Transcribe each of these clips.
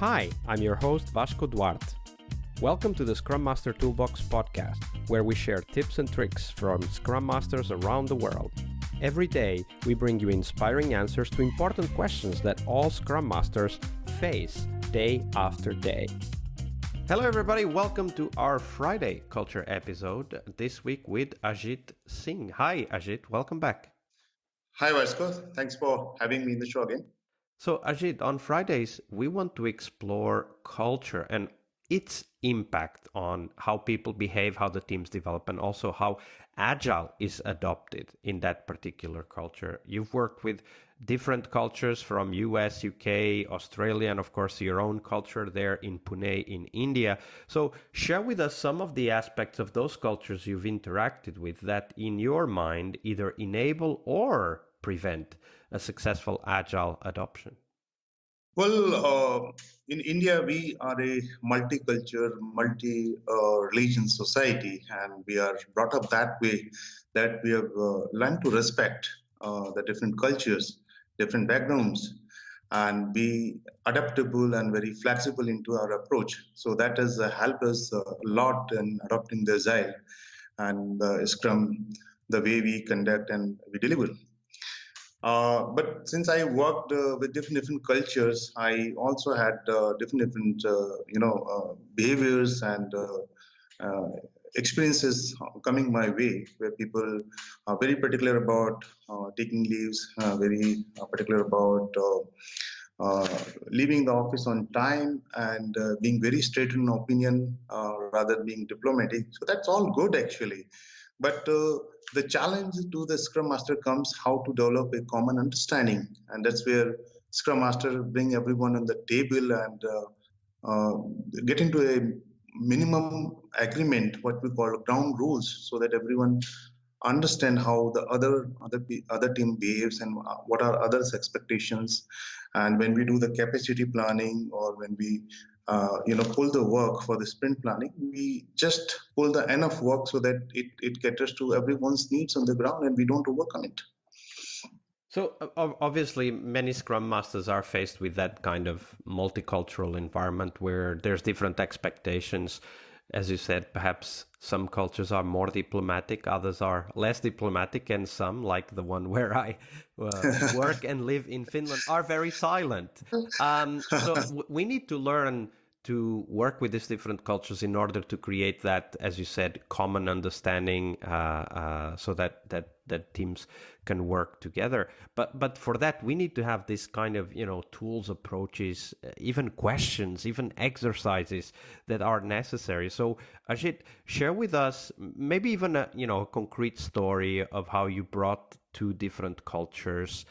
Hi, I'm your host Vasco Duarte. Welcome to the Scrum Master Toolbox podcast, where we share tips and tricks from Scrum Masters around the world. Every day, we bring you inspiring answers to important questions that all Scrum Masters face day after day. Hello everybody, welcome to our Friday Culture episode, this week with Ajit Singh. Hi Ajit, welcome back. Hi Vasco, thanks for having me in the show again. So Ajit, on Fridays, we want to explore culture and its impact on how people behave, how the teams develop, and also how agile is adopted in that particular culture. You've worked with different cultures from US, UK, Australia, and of course your own culture there in Pune in India. So share with us some of the aspects of those cultures you've interacted with that in your mind either enable or prevent a successful agile adoption. Well, in India, we are a multicultural, multi-religion society, and we are brought up that way that we have learned to respect the different cultures, different backgrounds, and be adaptable and very flexible into our approach. So that has helped us a lot in adopting the Agile and Scrum, the way we conduct and we deliver. But since I worked with different cultures, I also had different behaviors and uh, experiences coming my way, where people are very particular about taking leaves, very particular about leaving the office on time, and being very straight in opinion rather than being diplomatic. So that's all good actually. But the challenge to the Scrum Master comes how to develop a common understanding, and that's where Scrum Master bring everyone on the table and uh, get into a minimum agreement, what we call ground rules, so that everyone understand how the other team behaves and what are others' expectations. And when we do the capacity planning or when we pull the work for the sprint planning, we just pull the enough work so that it caters to everyone's needs on the ground and we don't overcommit. So obviously, many Scrum Masters are faced with that kind of multicultural environment where there's different expectations. As you said, perhaps some cultures are more diplomatic, others are less diplomatic, and some, like the one where I work and live in Finland, are very silent. So we need to learn to work with these different cultures in order to create that, as you said, common understanding, so that teams can work together. But for that, we need to have this kind of tools, approaches, even questions, even exercises that are necessary. So Ajit, share with us maybe even a concrete story of how you brought two different cultures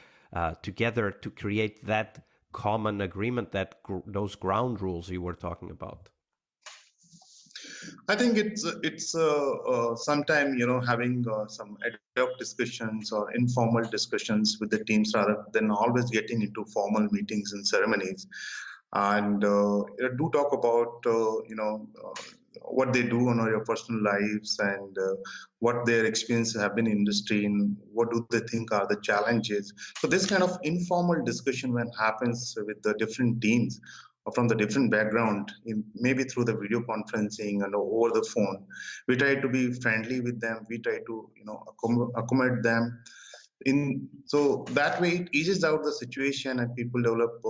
together to create that common agreement, that those ground rules you were talking about. I think it's sometime having some ad hoc discussions or informal discussions with the teams rather than always getting into formal meetings and ceremonies, and do talk about what they do on your personal lives and what their experiences have been in industry and what do they think are the challenges. So this kind of informal discussion when happens with the different teams from the different background, maybe through the video conferencing and over the phone, we try to be friendly with them, we try to accommodate them in, so that way it eases out the situation and people develop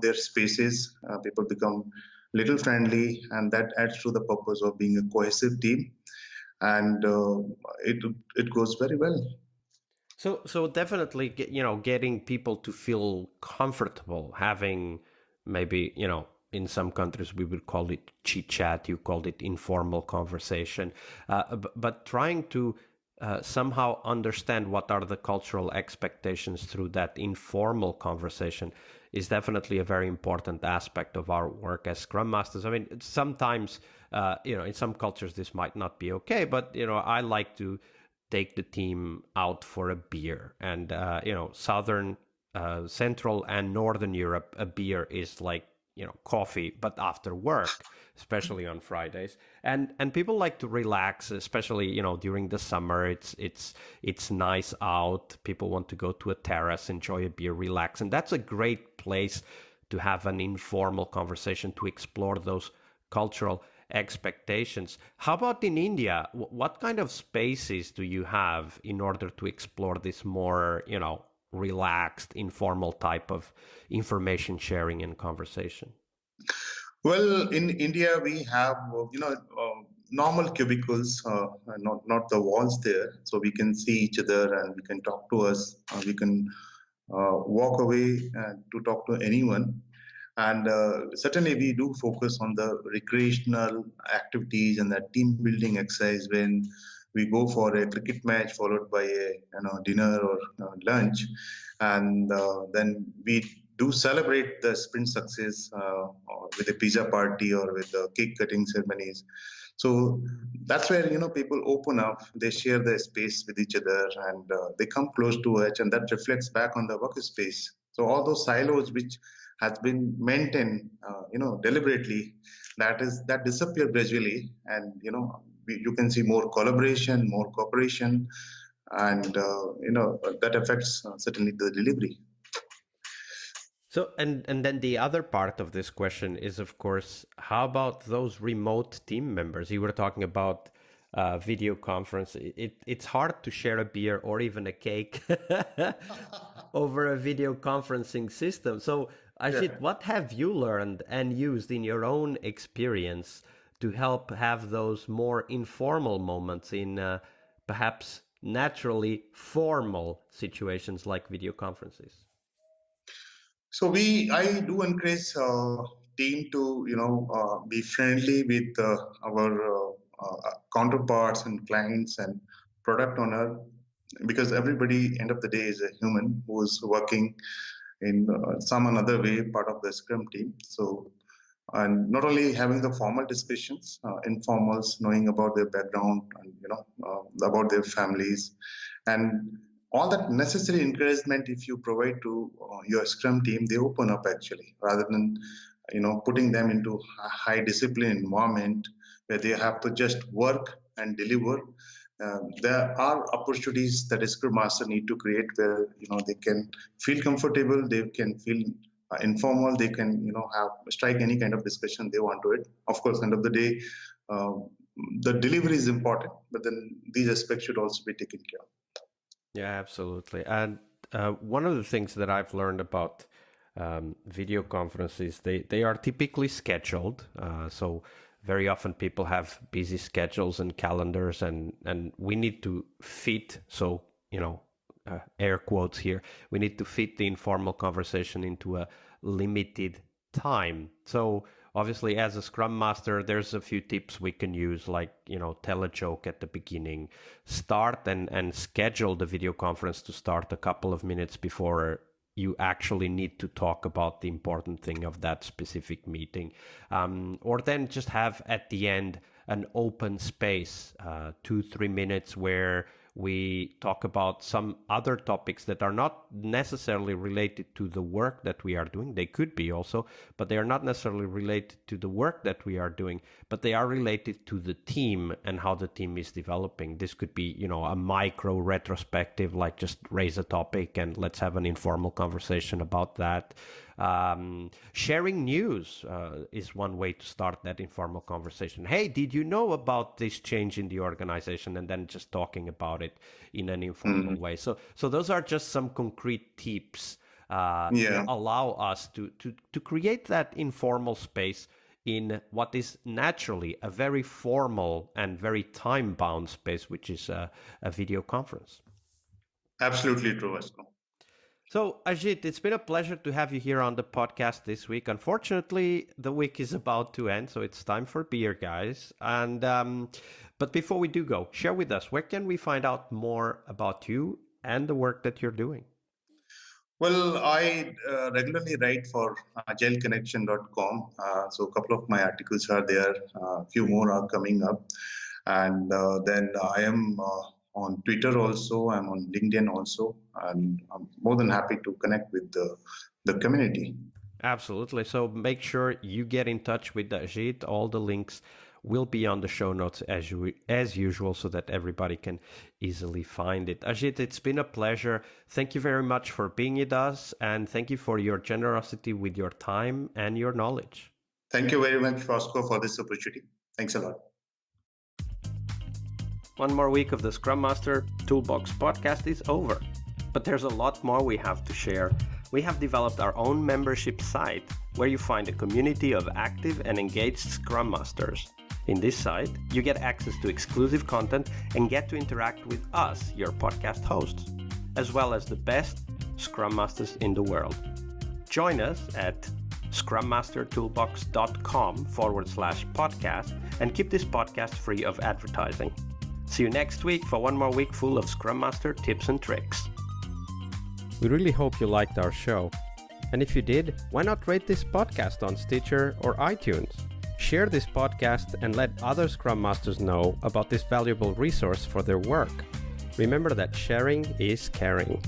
their spaces, people become little friendly, and that adds to the purpose of being a cohesive team, and it goes very well. So definitely, getting people to feel comfortable having maybe, in some countries we would call it chit chat, you called it informal conversation, but trying to somehow understand what are the cultural expectations through that informal conversation is definitely a very important aspect of our work as Scrum Masters. I mean, sometimes, in some cultures this might not be okay, but, I like to take the team out for a beer. And, Southern, Central and Northern Europe, a beer is like, coffee, but after work, especially on Fridays. And people like to relax, especially, during the summer. It's nice out. People want to go to a terrace, enjoy a beer, relax. And that's a great place to have an informal conversation to explore those cultural expectations. How about in India? What kind of spaces do you have in order to explore this more, relaxed, informal type of information sharing and conversation? Well, in India, we have normal cubicles, not the walls there, so we can see each other and we can talk to us. We can walk away to talk to anyone. And certainly, we do focus on the recreational activities and the team building exercise when we go for a cricket match followed by a dinner or lunch, and then we do celebrate the sprint success or with a pizza party or with the cake cutting ceremonies. So that's where people open up, they share their space with each other, and they come close to it, and that reflects back on the workspace. So all those silos which has been maintained, deliberately, that disappear gradually, and you can see more collaboration, more cooperation, and that affects certainly the delivery. So, and then the other part of this question is, of course, how about those remote team members? You were talking about video conference. It's hard to share a beer or even a cake over a video conferencing system. So, Ajit, what have you learned and used in your own experience to help have those more informal moments in perhaps naturally formal situations like video conferences? So I do encourage team to be friendly with our counterparts and clients and product owner, because everybody end of the day is a human who is working in some another way part of the Scrum team. So, and not only having the formal discussions, informals, knowing about their background and about their families, and all that necessary encouragement if you provide to your Scrum team, they open up actually, rather than putting them into a high discipline environment where they have to just work and deliver. There are opportunities that a Scrum Master need to create where they can feel comfortable, they can feel informal, they can have strike any kind of discussion they want to it. Of course, end of the day, uh, the delivery is important, but then these aspects should also be taken care of. Yeah, absolutely. And one of the things that I've learned about video conferences, they are typically scheduled. So very often people have busy schedules and calendars, and we need to fit. So, air quotes here, we need to fit the informal conversation into a limited time. So obviously, as a Scrum Master, there's a few tips we can use, like, tell a joke at the beginning, start and schedule the video conference to start a couple of minutes before you actually need to talk about the important thing of that specific meeting. Or then just have at the end an open space, 2-3 minutes, where we talk about some other topics that are not necessarily related to the work that we are doing. They could be also, but they are not necessarily related to the work that we are doing, but they are related to the team and how the team is developing. This could be, a micro retrospective, like just raise a topic and let's have an informal conversation about that. Sharing news is one way to start that informal conversation. Hey, did you know about this change in the organization? And then just talking about it in an informal way. So those are just some concrete tips that allow us to create that informal space in what is naturally a very formal and very time-bound space, which is a video conference. Absolutely true, Vasco. So, Ajit, it's been a pleasure to have you here on the podcast this week. Unfortunately, the week is about to end, so it's time for beer, guys. And but before we do go, share with us, where can we find out more about you and the work that you're doing? Well, I regularly write for jellconnection.com. So a couple of my articles are there. A few more are coming up. And then I am on Twitter also. I'm on LinkedIn also. And I'm more than happy to connect with the community. Absolutely. So make sure you get in touch with Ajit. All the links will be on the show notes as usual so that everybody can easily find it. Ajit, it's been a pleasure. Thank you very much for being with us, and thank you for your generosity with your time and your knowledge. Thank you very much, Roscoe, for this opportunity. Thanks a lot. One more week of the Scrum Master Toolbox podcast is over, but there's a lot more we have to share. We have developed our own membership site where you find a community of active and engaged Scrum Masters. In this site, you get access to exclusive content and get to interact with us, your podcast hosts, as well as the best Scrum Masters in the world. Join us at scrummastertoolbox.com/podcast and keep this podcast free of advertising. See you next week for one more week full of Scrum Master tips and tricks. We really hope you liked our show. And if you did, why not rate this podcast on Stitcher or iTunes? Share this podcast and let other Scrum Masters know about this valuable resource for their work. Remember that sharing is caring.